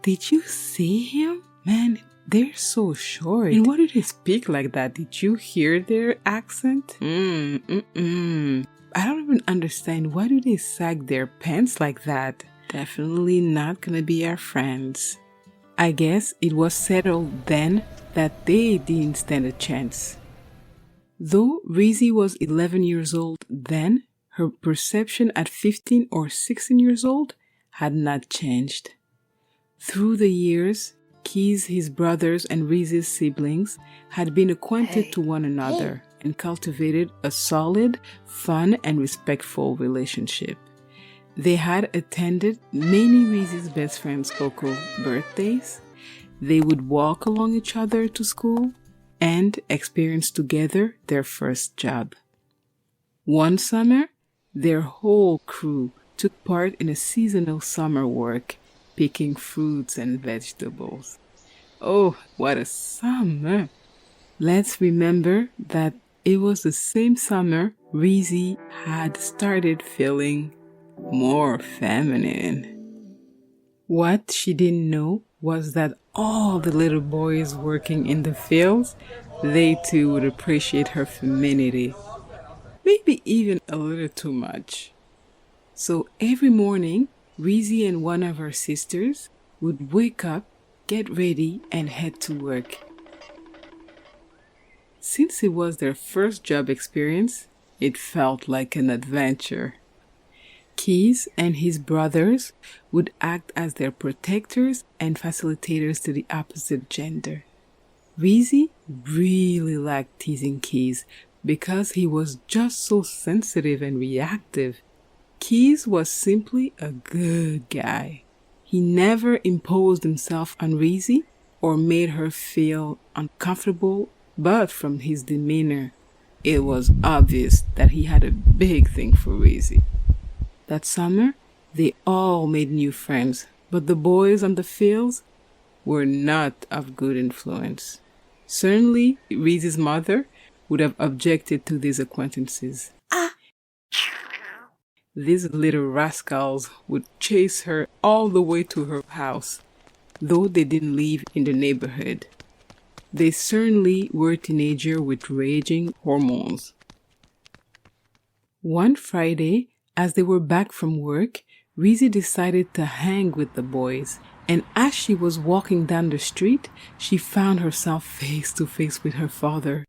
Did you see him? Man, they're so short. And why do they speak like that? Did you hear their accent? I don't even understand. Why do they sag their pants like that? Definitely not gonna be our friends. I guess it was settled then that they didn't stand a chance. Though Rizzy was 11 years old then, her perception at 15 or 16 years old had not changed. Through the years, Keys, his brothers, and Rizzy's siblings had been acquainted to one another and cultivated a solid, fun, and respectful relationship. They had attended many Rizzy's best friend's Coco birthdays. They would walk along each other to school and experience together their first job. One summer, their whole crew took part in a seasonal summer work, picking fruits and vegetables. Oh, what a summer! Let's remember that it was the same summer Rizzy had started feeling more feminine. What she didn't know was that all the little boys working in the fields, they too would appreciate her femininity. Maybe even a little too much. So every morning, Rizzy and one of her sisters would wake up, get ready, and head to work. Since it was their first job experience, it felt like an adventure. Keys and his brothers would act as their protectors and facilitators to the opposite gender. Rizzy really liked teasing Keys because he was just so sensitive and reactive. Keys was simply a good guy. He never imposed himself on Rizzy or made her feel uncomfortable, but from his demeanor, it was obvious that he had a big thing for Rizzy. That summer, they all made new friends, but the boys on the fields were not of good influence. Certainly, Rizzy's mother would have objected to these acquaintances. These little rascals would chase her all the way to her house, though they didn't live in the neighborhood. They certainly were teenagers with raging hormones. One Friday, as they were back from work, Rizzy decided to hang with the boys, and as she was walking down the street, she found herself face to face with her father.